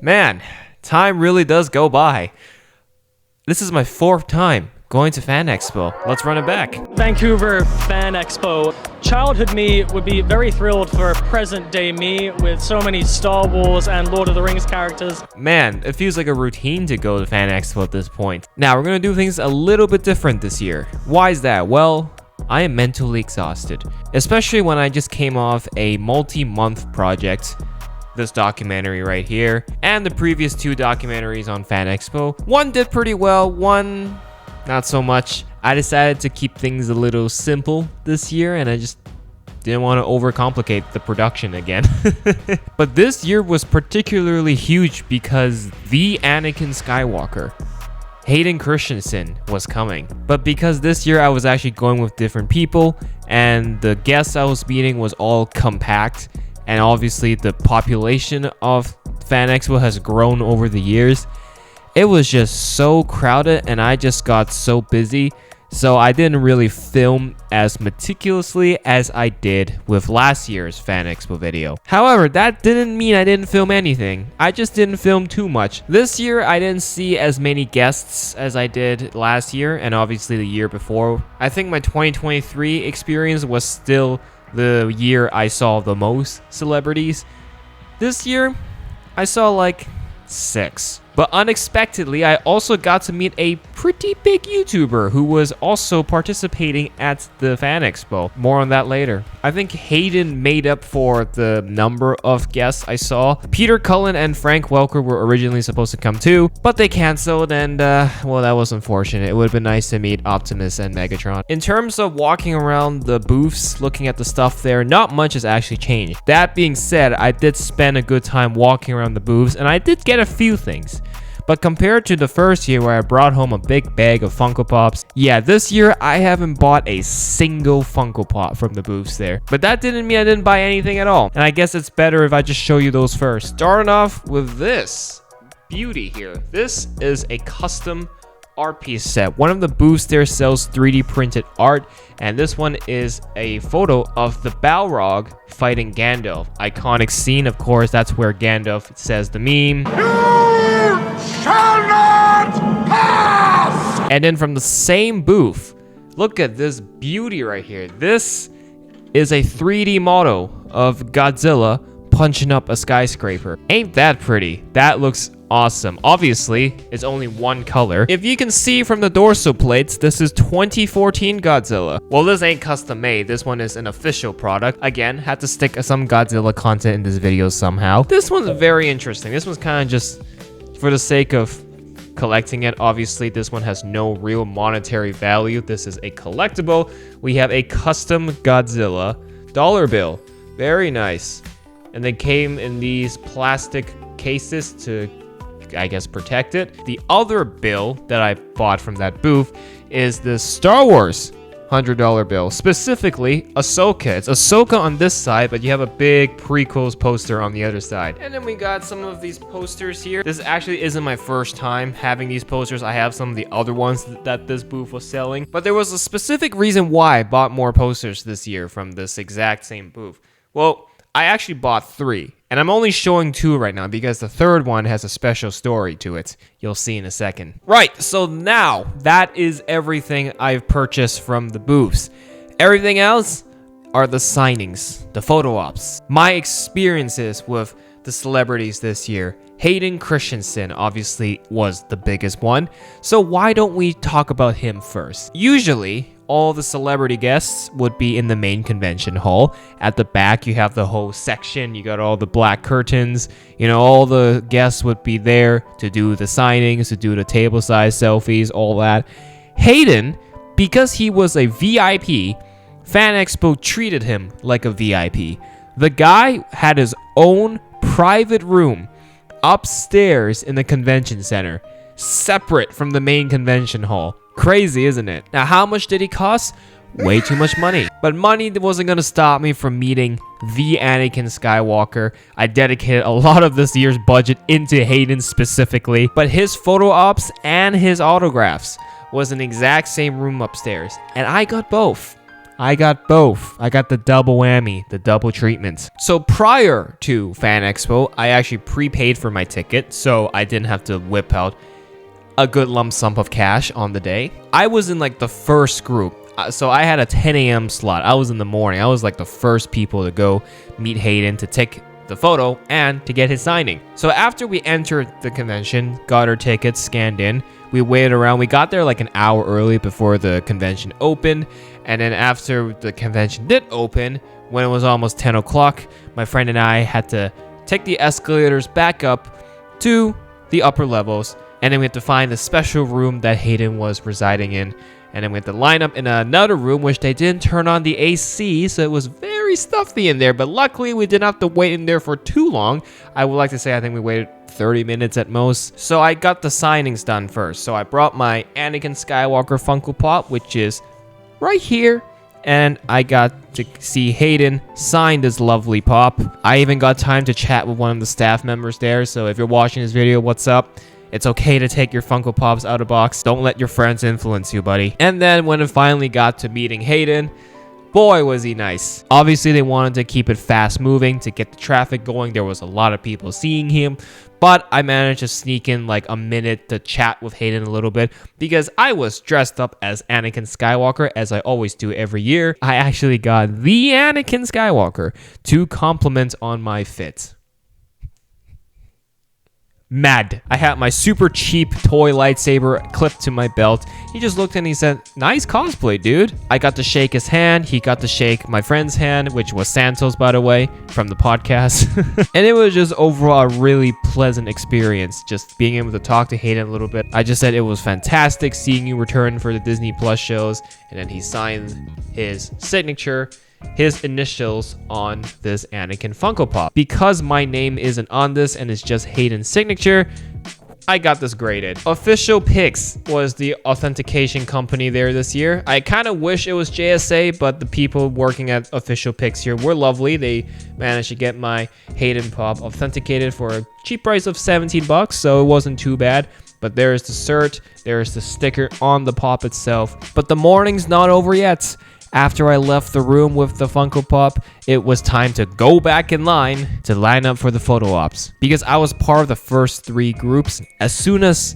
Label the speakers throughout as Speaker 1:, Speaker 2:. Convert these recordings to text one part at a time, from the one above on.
Speaker 1: Man, time really does go by. This is my 4th time going to Fan Expo. Let's run it back.
Speaker 2: Vancouver Fan Expo. Childhood me would be very thrilled for present day me with so many Star Wars and Lord of the Rings characters.
Speaker 1: Man, it feels like a routine to go to Fan Expo at this point. Now, we're gonna do things a little bit different this year. Why is that? Well, I am mentally exhausted, especially when I just came off a multi-month project. This documentary right here, and the previous 2 documentaries on Fan Expo. One did pretty well, one not so much. I decided to keep things a little simple this year, and I just didn't want to overcomplicate the production again. But this year was particularly huge because the Anakin Skywalker, Hayden Christensen, was coming. But because this year I was actually going with different people, and the guests I was meeting was all compact, and obviously the population of Fan Expo has grown over the years, it was just so crowded and I just got so busy, so I didn't really film as meticulously as I did with last year's Fan Expo video. However, that didn't mean I didn't film anything. I just didn't film too much. This year I didn't see as many guests as I did last year and obviously the year before. I think my 2023 experience was still the year I saw the most celebrities. This year, I saw like 6. But unexpectedly, I also got to meet a pretty big YouTuber who was also participating at the Fan Expo. More on that later. I think Hayden made up for the number of guests I saw. Peter Cullen and Frank Welker were originally supposed to come too, but they canceled, and well, that was unfortunate. It would have been nice to meet Optimus and Megatron. In terms of walking around the booths, looking at the stuff there, not much has actually changed. That being said, I did spend a good time walking around the booths, and I did get a few things. But compared to the first year where I brought home a big bag of Funko Pops, yeah, this year I haven't bought a single Funko Pop from the booths there. But that didn't mean I didn't buy anything at all. And I guess it's better if I just show you those first. Starting off with this beauty here. This is a custom art piece set. One of the booths there sells 3D printed art, and this one is a photo of the Balrog fighting Gandalf. Iconic scene, of course. That's where Gandalf says the meme. Shall not pass! And then from the same booth, look at this beauty right here. This is a 3D model of Godzilla punching up a skyscraper. Ain't that pretty? That looks awesome. Obviously, it's only one color. If you can see from the dorsal plates, this is 2014 Godzilla. Well, this ain't custom made. This one is an official product. Again, had to stick some Godzilla content in this video somehow. This one's very interesting. This one's kind of just for the sake of collecting it. Obviously, this one has no real monetary value. This is a collectible. We have a custom Godzilla dollar bill. Very nice. And they came in these plastic cases to, I guess, protect it. The other bill that I bought from that booth is the Star Wars $100 bill, specifically Ahsoka. It's Ahsoka on this side, but you have a big prequels poster on the other side. And then we got some of these posters here. This actually isn't my first time having these posters. I have some of the other ones that this booth was selling, but there was a specific reason why I bought more posters this year from this exact same booth. Well, I actually bought 3, and I'm only showing 2 right now because the third one has a special story to it. You'll see in a second. Right, so now that is everything I've purchased from the booths. Everything else are the signings, the photo ops, my experiences with the celebrities this year. Hayden Christensen obviously was the biggest one, so why don't we talk about him first? Usually, all the celebrity guests would be in the main convention hall. At the back, you have the whole section. You got all the black curtains. You know, all the guests would be there to do the signings, to do the table size selfies, all that. Hayden, because he was a VIP, Fan Expo treated him like a VIP. The guy had his own private room upstairs in the convention center, separate from the main convention hall. Crazy, isn't it? Now, how much did he cost? Way too much money. But money wasn't going to stop me from meeting the Anakin Skywalker. I dedicated a lot of this year's budget into Hayden specifically, but his photo ops and his autographs was in the exact same room upstairs, and I got both. I got both. I got the double whammy, the double treatment. So prior to Fan Expo, I actually prepaid for my ticket, so I didn't have to whip out a good lump sum of cash on the day. I was in like the first group. So I had a 10 a.m. slot. I was in the morning. I was like the first people to go meet Hayden to take the photo and to get his signing. So after we entered the convention, got our tickets, scanned in, we waited around. We got there like an hour early before the convention opened. And then after the convention did open, when it was almost 10 o'clock, my friend and I had to take the escalators back up to the upper levels. And then we had to find the special room that Hayden was residing in. And then we had to line up in another room, which they didn't turn on the AC, so it was very stuffy in there. But luckily, we didn't have to wait in there for too long. I would like to say I think we waited 30 minutes at most. So I got the signings done first. So I brought my Anakin Skywalker Funko Pop, which is right here. And I got to see Hayden sign this lovely pop. I even got time to chat with one of the staff members there. So if you're watching this video, what's up? It's okay to take your Funko Pops out of box. Don't let your friends influence you, buddy. And then when it finally got to meeting Hayden, boy, was he nice. Obviously, they wanted to keep it fast moving to get the traffic going. There was a lot of people seeing him, but I managed to sneak in like a minute to chat with Hayden a little bit because I was dressed up as Anakin Skywalker, as I always do every year. I actually got the Anakin Skywalker to compliment on my fit. Mad. I had my super cheap toy lightsaber clipped to my belt. He just looked and he said, "Nice cosplay, dude." I got to shake his hand. He got to shake my friend's hand, which was Santos, by the way, from the podcast. And it was just overall a really pleasant experience, just being able to talk to Hayden a little bit. I just said it was fantastic seeing you return for the Disney Plus shows. And then he signed his signature, his initials on this Anakin Funko Pop. Because my name isn't on this and it's just Hayden's signature, I got this graded. Official Pics was the authentication company there this year. I kind of wish it was JSA, but the people working at Official Pics here were lovely. They managed to get my Hayden Pop authenticated for a cheap price of $17, so it wasn't too bad. But there is the cert, there is the sticker on the pop itself. But the morning's not over yet. After I left the room with the Funko Pop, it was time to go back in line to line up for the photo ops. Because I was part of the first 3 groups, as soon as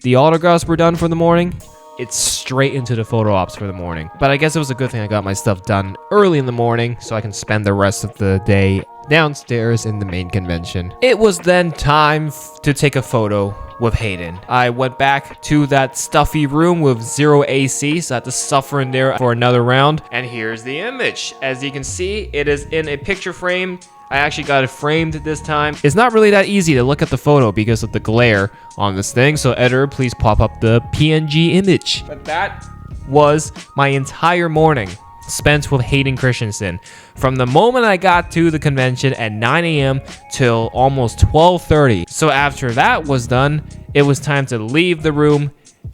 Speaker 1: the autographs were done for the morning, it's straight into the photo ops for the morning. But I guess it was a good thing I got my stuff done early in the morning so I can spend the rest of the day downstairs in the main convention. It was then time to take a photo with Hayden. I went back to that stuffy room with 0 AC, so I had to suffer in there for another round. And here's the image. As you can see, it is in a picture frame. I actually got it framed this time. It's not really that easy to look at the photo because of the glare on this thing, so editor, please pop up the PNG image. But that was my entire morning spent with Hayden Christensen. From the moment I got to the convention at 9 a.m. till almost 12:30. So after that was done, it was time to leave the room,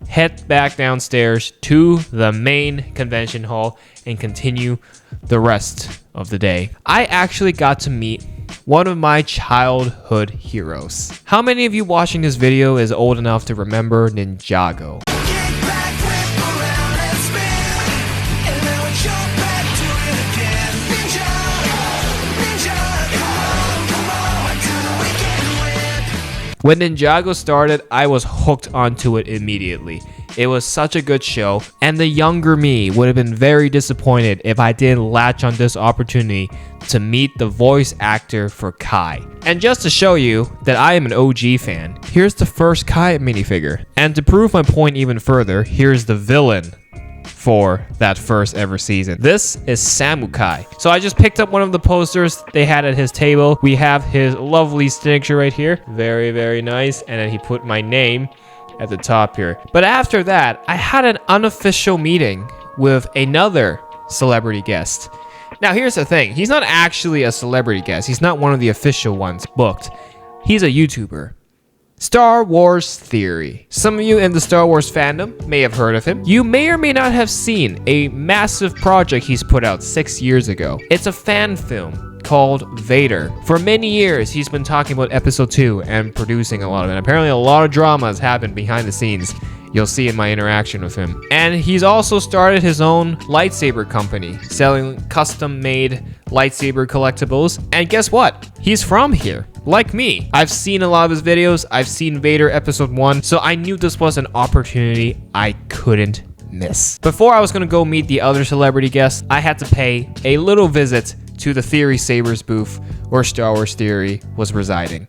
Speaker 1: head back downstairs to the main convention hall, and continue the rest of the day. I actually got to meet one of my childhood heroes. How many of you watching this video is old enough to remember Ninjago? When Ninjago started, I was hooked onto it immediately. It was such a good show, and the younger me would have been very disappointed if I didn't latch on this opportunity to meet the voice actor for Kai. And just to show you that I am an OG fan, here's the first Kai minifigure. And to prove my point even further, here's the villain for that first ever season. This is Samukai. So I just picked up one of the posters they had at his table. We have his lovely signature right here. Very, very nice. And then he put my name at the top here. But after that, I had an unofficial meeting with another celebrity guest. Now here's the thing. He's not actually a celebrity guest. He's not one of the official ones booked. He's a YouTuber. Star Wars Theory. Some of you in the Star Wars fandom may have heard of him. You may or may not have seen a massive project he's put out 6 years ago. It's a fan film called Vader. For many years, he's been talking about episode 2 and producing a lot of it. Apparently, a lot of drama has happened behind the scenes You'll see in my interaction with him. And he's also started his own lightsaber company, selling custom-made lightsaber collectibles. And guess what? He's from here, like me. I've seen a lot of his videos. I've seen Vader Episode 1, so I knew this was an opportunity I couldn't miss. Before I was gonna go meet the other celebrity guests, I had to pay a little visit to the Theory Sabers booth where Star Wars Theory was residing.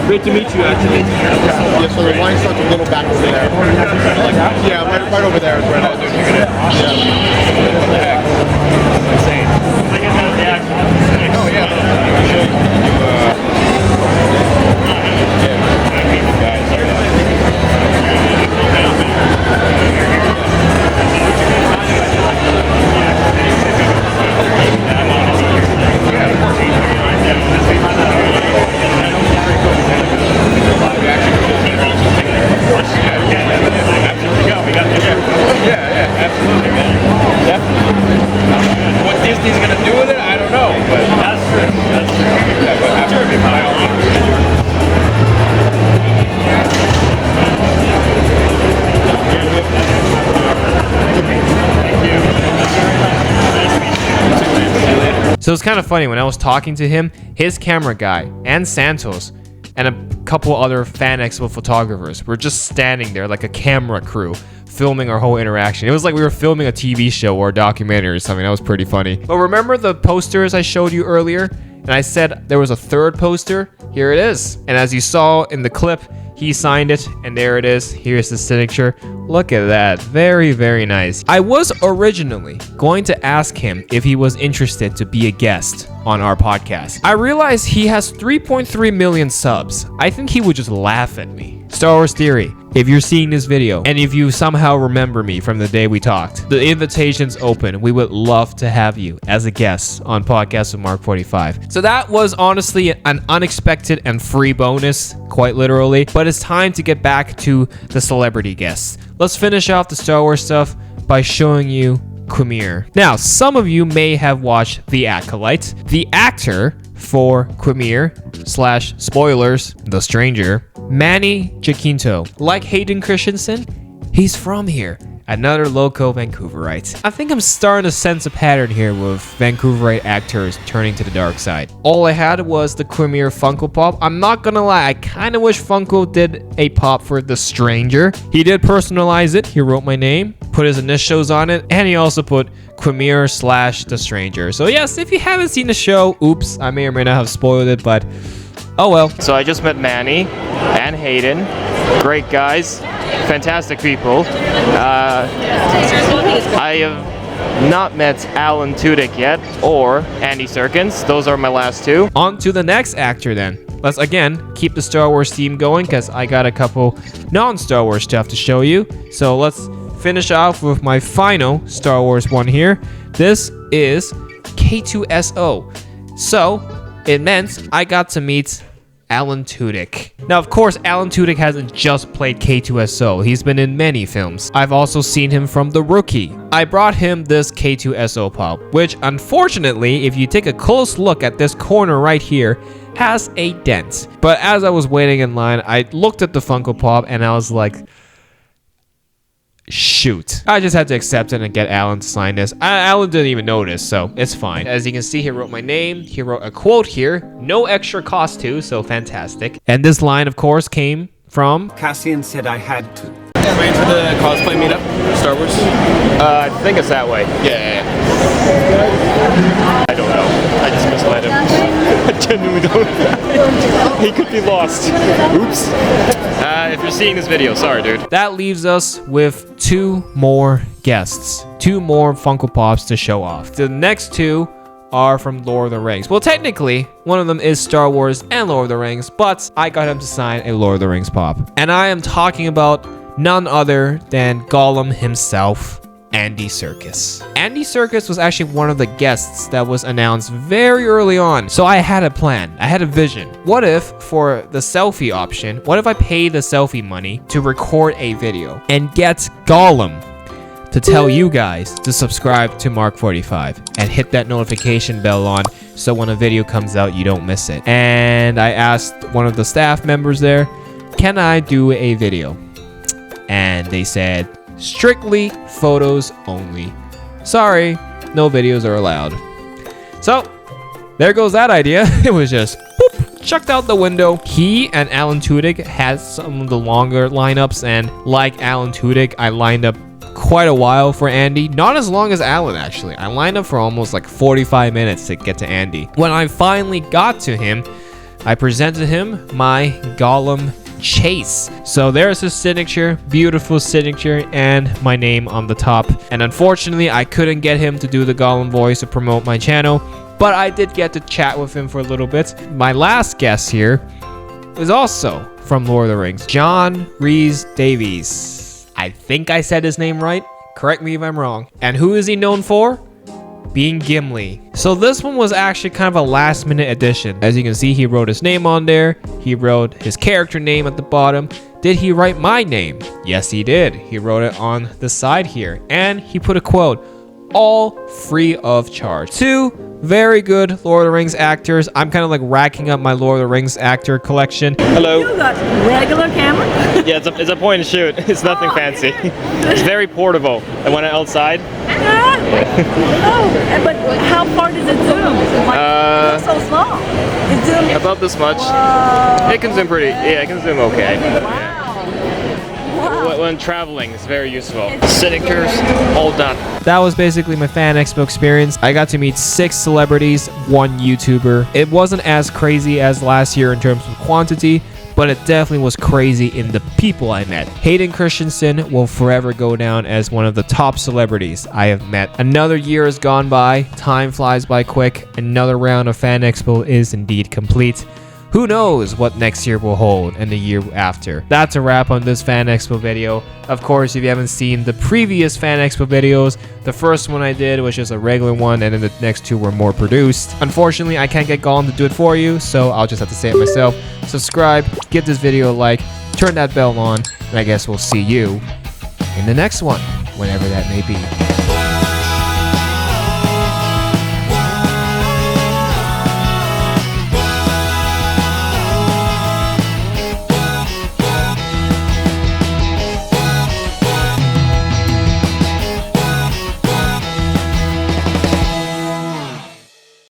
Speaker 3: Great to meet you, actually. Yeah, so the line starts a little back over there. Yeah, right over there is right now. What the heck? Insane. Oh,
Speaker 1: So it's kind of funny, when I was talking to him, his camera guy and Santos and a couple other Fan Expo photographers were just standing there like a camera crew filming our whole interaction. It was like we were filming a TV show or a documentary or something. That was pretty funny. But remember the posters I showed you earlier? And I said there was a third poster? Here it is. And as you saw in the clip, he signed it, and there it is. Here's the signature. Look at that. Very, very nice. I was originally going to ask him if he was interested to be a guest on our podcast. I realized he has 3.3 million subs. I think he would just laugh at me. Star Wars Theory, if you're seeing this video, and if you somehow remember me from the day we talked, the invitation's open. We would love to have you as a guest on Podcast with Mark 45. So that was honestly an unexpected and free bonus, quite literally. But it's time to get back to the celebrity guests. Let's finish off the Star Wars stuff by showing you Quimir. Now, some of you may have watched The Acolyte. The actor for Quimir / spoilers, The Stranger, Manny Jacinto. Like Hayden Christensen, he's from here. Another local Vancouverite. I think I'm starting to sense a pattern here with Vancouverite actors turning to the dark side. All I had was the Quimir Funko Pop. I'm not gonna lie, I kind of wish Funko did a pop for The Stranger. He did personalize it. He wrote my name, put his initials on it, and he also put Quimir / The Stranger. So yes, if you haven't seen the show, oops, I may or may not have spoiled it, but oh well. So I just met Manny and Hayden. Great guys. Fantastic people. I have not met Alan Tudyk yet, or Andy Serkins. Those are my last two. On to the next actor then. Let's again keep the Star Wars theme going, because I got a couple non-Star Wars stuff to show you. So let's finish off with my final Star Wars one here. This is K2SO. So it meant I got to meet Alan Tudyk. Now, of course, Alan Tudyk hasn't just played K2SO. He's been in many films. I've also seen him from The Rookie. I brought him this K2SO pop, which unfortunately, if you take a close look at this corner right here, has a dent. But as I was waiting in line, I looked at the Funko Pop and I was like, shoot. I just had to accept it and get Alan to sign this. Alan didn't even notice, so it's fine. As you can see, he wrote my name. He wrote a quote here. No extra cost too, so fantastic. And this line, of course, came from
Speaker 4: Cassian said I had to.
Speaker 3: Waiting for the cosplay meetup, Star Wars.
Speaker 1: I think it's that way.
Speaker 3: Yeah.
Speaker 1: I don't know. I just misled him. I genuinely don't.
Speaker 5: He could be lost. Oops. If you're seeing this video, sorry, dude.
Speaker 1: That leaves us with 2 more guests. 2 more Funko Pops to show off. The next 2 are from Lord of the Rings. Well, technically, one of them is Star Wars and Lord of the Rings, but I got him to sign a Lord of the Rings pop. And I am talking about none other than Gollum himself, Andy Serkis. Andy Serkis was actually one of the guests that was announced very early on. So I had a plan. I had a vision. What if, for the selfie option, what if I pay the selfie money to record a video and get Gollum to tell you guys to subscribe to Mark45 and hit that notification bell on so when a video comes out, you don't miss it. And I asked one of the staff members there, can I do a video? And they said, strictly photos only. Sorry, no videos are allowed. So, there goes that idea. It was just boop, chucked out the window. He and Alan Tudyk had some of the longer lineups, and like Alan Tudyk, I lined up quite a while for Andy. Not as long as Alan, actually. I lined up for almost like 45 minutes to get to Andy. When I finally got to him, I presented him my Gollum chase. So there's his signature, beautiful signature, and my name on the top. And unfortunately, I couldn't get him to do the Gollum voice to promote my channel, but I did get to chat with him for a little bit. My last guest here is also from Lord of the Rings, John Rhys Davies. I think I said his name right. Correct me if I'm wrong. And who is he known for? Being Gimli. So this one was actually kind of a last minute addition. As you can see, he wrote his name on there. He wrote his character name at the bottom. Did he write my name? Yes, he did. He wrote it on the side here. And he put a quote, all free of charge. 2 very good Lord of the Rings actors. I'm kind of like racking up my Lord of the Rings actor collection.
Speaker 5: Hello.
Speaker 6: You got regular camera?
Speaker 5: Yeah, it's a point and shoot. It's nothing fancy. It's very portable. And when I'm outside.
Speaker 6: Oh, but how far does it zoom? It looks so small. It zooms
Speaker 5: About this much. It can zoom pretty. Yeah, it can zoom okay.
Speaker 6: Wow.
Speaker 5: When traveling, it's very useful. Signatures, all done.
Speaker 1: That was basically my Fan Expo experience. I got to meet 6 celebrities, 1 YouTuber. It wasn't as crazy as last year in terms of quantity, but it definitely was crazy in the people I met. Hayden Christensen will forever go down as one of the top celebrities I have met. Another year has gone by. Time flies by quick. Another round of Fan Expo is indeed complete. Who knows what next year will hold and the year after. That's a wrap on this Fan Expo video. Of course, if you haven't seen the previous Fan Expo videos, the first one I did was just a regular one, and then the next 2 were more produced. Unfortunately, I can't get Gollum to do it for you, so I'll just have to say it myself. Subscribe, give this video a like, turn that bell on, and I guess we'll see you in the next one, whenever that may be.